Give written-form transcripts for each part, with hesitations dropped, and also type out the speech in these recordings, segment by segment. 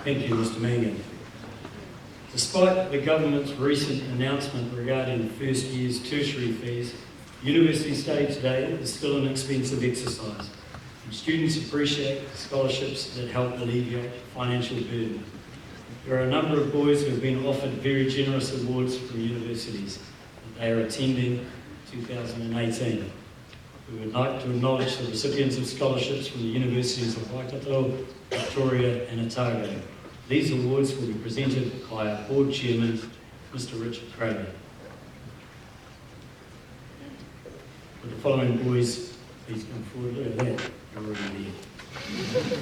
Thank you, Mr. Mangan. Despite the government's recent announcement regarding first year's tertiary fees, university study today is still an expensive exercise, and students appreciate the scholarships that help alleviate financial burden. There are a number of boys who have been offered very generous awards from universities that they are attending 2018. We would like to acknowledge the recipients of scholarships from the universities of Waikato, Victoria and Otago. These awards will be presented by our board chairman, Mr. Richard Craven. Would the following boys please come forward? Look at that, you're already there.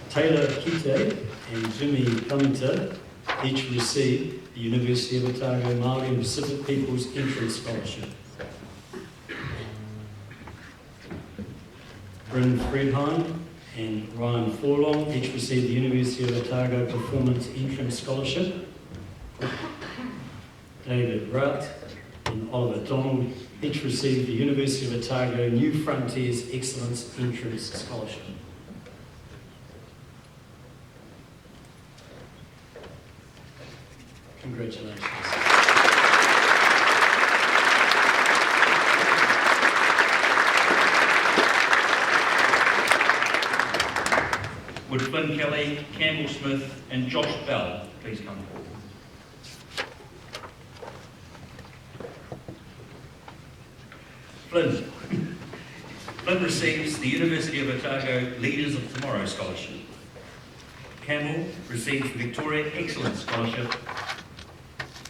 Taylor Kite and Jimmy Kamita each received the University of Otago Māori and Pacific Peoples Entrance Scholarship. Bryn Fredheim and Ryan Forlong each received the University of Otago Performance Entrance Scholarship. David Rutt and Oliver Donald each received the University of Otago New Frontiers Excellence Entrance Scholarship. Congratulations. Would Flynn Kelly, Campbell Smith and Josh Bell please come forward? Flynn receives the University of Otago Leaders of Tomorrow Scholarship. Campbell receives the Victoria Excellence Scholarship.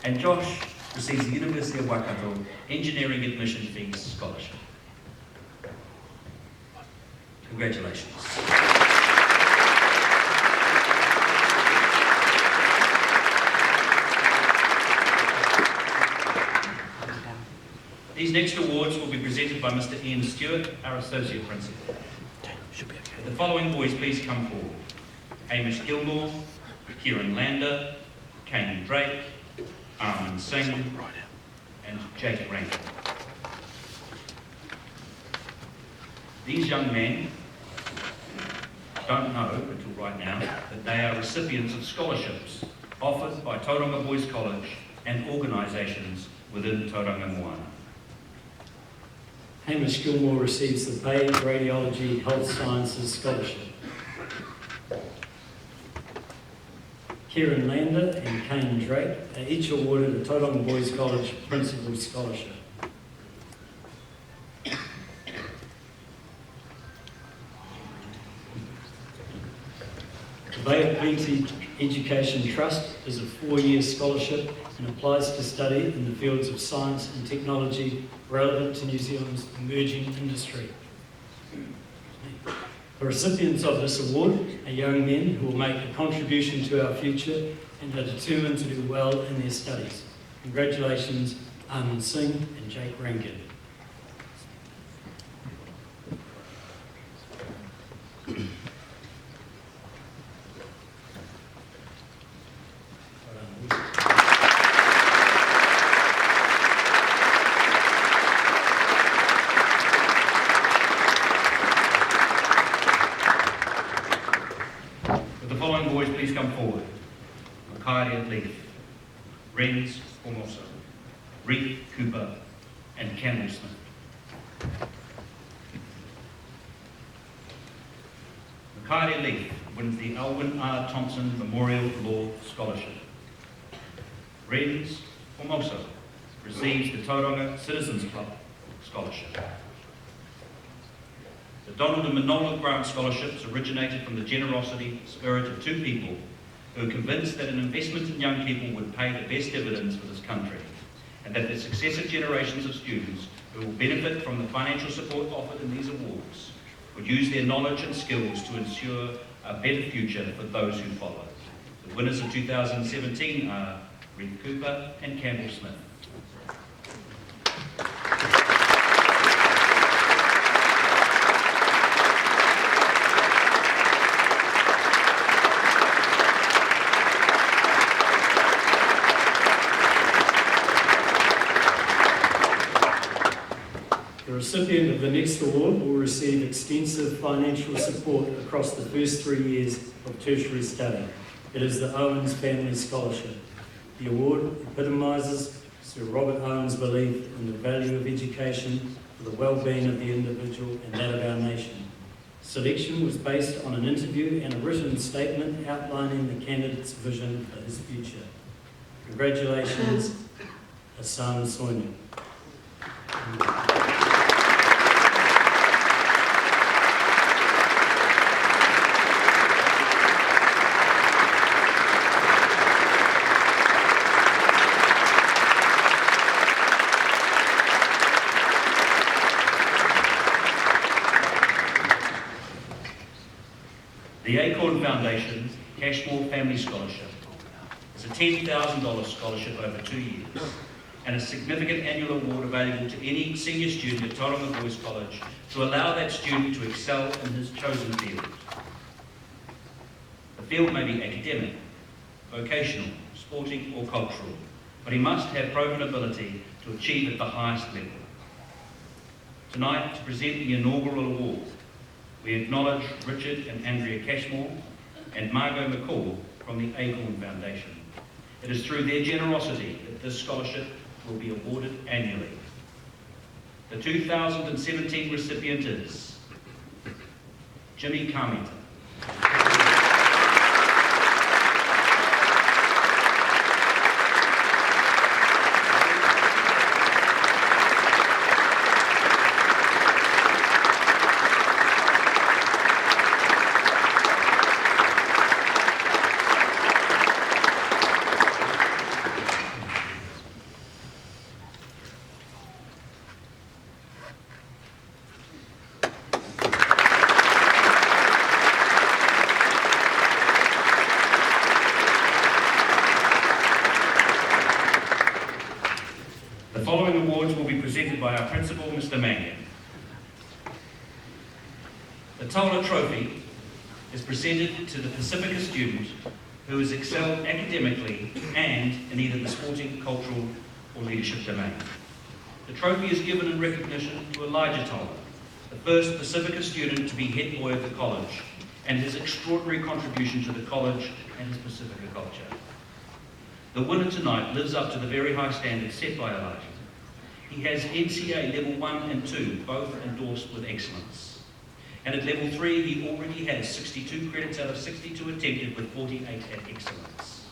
And Josh receives the University of Waikato Engineering Admission Fees Scholarship. Congratulations. These next awards will be presented by Mr. Ian Stewart, our Associate Principal. The following boys please come forward. Hamish Gilmore, Kieran Lander, Kane Drake, Armin Singh, and Jake Rankin. These young men don't know until right now that they are recipients of scholarships offered by Tauranga Boys College and organisations within Tauranga Moana. Hamish Gilmore receives the Bay Radiology Health Sciences Scholarship. Kieran Lander and Kane Drake are each awarded a Tauranga Boys College Principal Scholarship. The Bay of Plenty Education Trust is a 4-year scholarship and applies to study in the fields of science and technology relevant to New Zealand's emerging industry. The recipients of this award are young men who will make a contribution to our future and are determined to do well in their studies. Congratulations, Armin Singh and Jake Rankin. Please come forward. Makari Leaf, Renz Formosa, Reef Cooper, and Campbell Smith. Makari Leaf wins the Alwyn R. Thompson Memorial Law Scholarship. Renz Formosa receives the Tauranga Citizens Club Scholarship. The Donald and Manola Grant Scholarships originated from the generosity spirit of two people who are convinced that an investment in young people would pay the best dividends for this country, and that the successive generations of students who will benefit from the financial support offered in these awards would use their knowledge and skills to ensure a better future for those who follow. The winners of 2017 are Reef Cooper and Campbell Smith. The recipient of the next award will receive extensive financial support across the first 3 years of tertiary study. It is the Omens Family Scholarship. The award epitomises Sir Robert Owen's belief in the value of education for the well-being of the individual and that of our nation. Selection was based on an interview and a written statement outlining the candidate's vision for his future. Congratulations, Hassan Sonia. The Acorn Foundation Cashmore Family Scholarship is a $10,000 scholarship over 2 years and a significant annual award available to any senior student at Tauranga Boys College to allow that student to excel in his chosen field. The field may be academic, vocational, sporting or cultural, but he must have proven ability to achieve at the highest level. Tonight, to present the inaugural award, we acknowledge Richard and Andrea Cashmore and Margot McCall from the Acorn Foundation. It is through their generosity that this scholarship will be awarded annually. The 2017 recipient is Jimmy Carmenter. The following awards will be presented by our principal, Mr. Mangan. The MultiYear Trophy is presented to the Pacifica student who has excelled academically and in either the sporting, cultural or leadership domain. The trophy is given in recognition to Elijah Toller, the first Pacifica student to be head boy of the college, and his extraordinary contribution to the college and his Pacifica culture. The winner tonight lives up to the very high standards set by Elijah. He has NCA Level 1 and 2, both endorsed with excellence. And at Level 3, he already has 62 credits out of 62 attempted with 48 at excellence.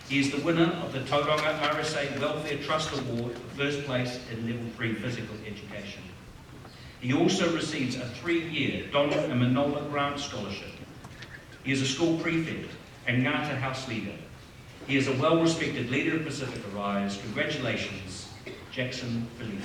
He is the winner of the Tauranga RSA Welfare Trust Award for first place in Level 3 physical education. He also receives a 3-year Donald and Manola Grant Scholarship. He is a school prefect and Ngāta House leader. He is a well-respected leader of Pacifica Rise. Congratulations, Jackson Felipe.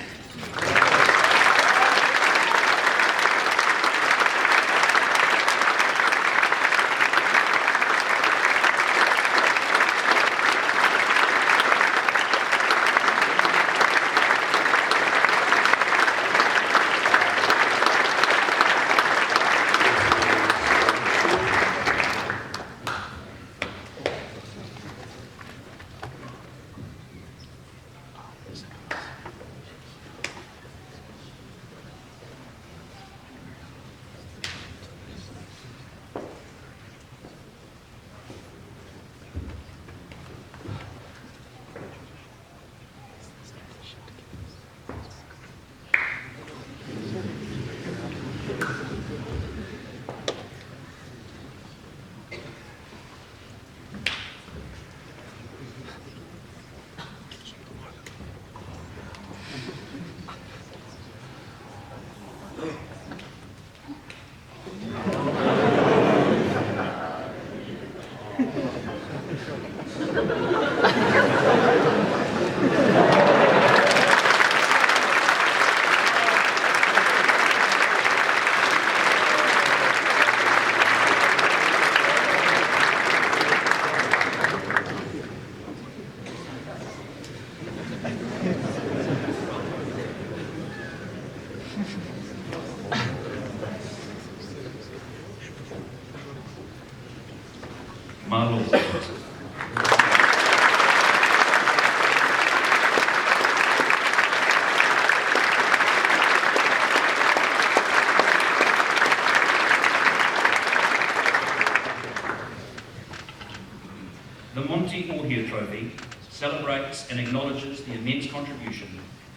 Marlo. MultiYear Trophy celebrates and acknowledges the immense contribution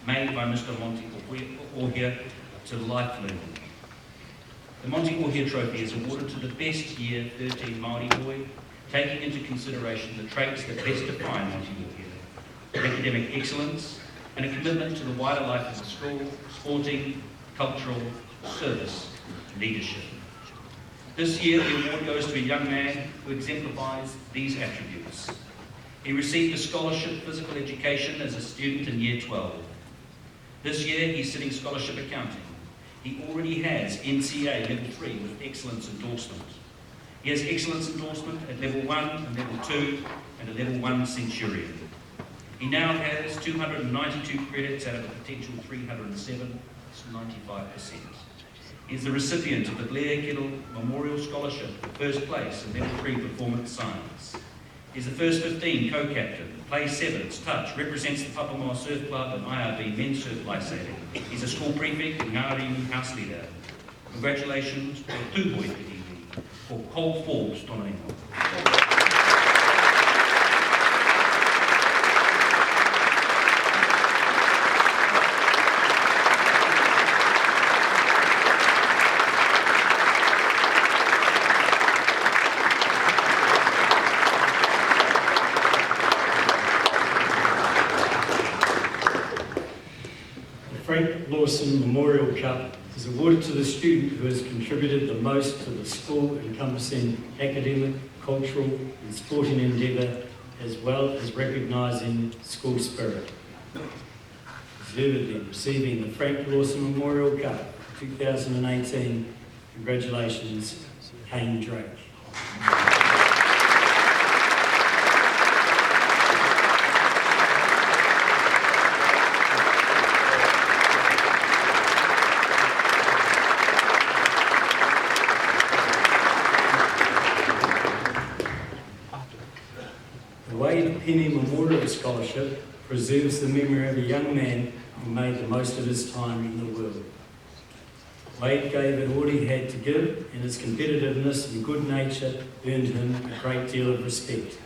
made by Mr. MultiYear to life learning. The MultiYear Trophy is awarded to the best Year 13 Māori boy, taking into consideration the traits that best define MultiYear: academic excellence and a commitment to the wider life of the school, sporting, cultural, service, and leadership. This year, the award goes to a young man who exemplifies these attributes. He received a scholarship physical education as a student in Year 12. This year, he's sitting scholarship accounting. He already has NCA Level 3 with excellence endorsement. He has excellence endorsement at Level 1 and Level 2 and a Level 1 Centurion. He now has 292 credits out of a potential 307, that's 95%. He is the recipient of the Blair Kettle Memorial Scholarship for first place in Level 3 Performance Science. He's the first 15 co-captain, plays sevens, touch, represents the Papamoa Surf Club and IRB Men's Surf Lifesaving. He's a school prefect and Ngāri house leader. Congratulations to Tūhoi Te for Cole Forbes Tonga. Frank Lawson Memorial Cup is awarded to the student who has contributed the most to the school, encompassing academic, cultural and sporting endeavour, as well as recognising school spirit. Deservedly receiving the Frank Lawson Memorial Cup 2018, congratulations, Kane Drake. The Wade Penny Memorial Scholarship preserves the memory of a young man who made the most of his time in the world. Wade gave it all he had to give, and his competitiveness and good nature earned him a great deal of respect.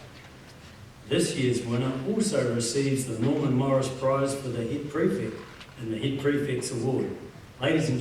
This year's winner also receives the Norman Morris Prize for the Head Prefect in the Head Prefect's Award. Ladies and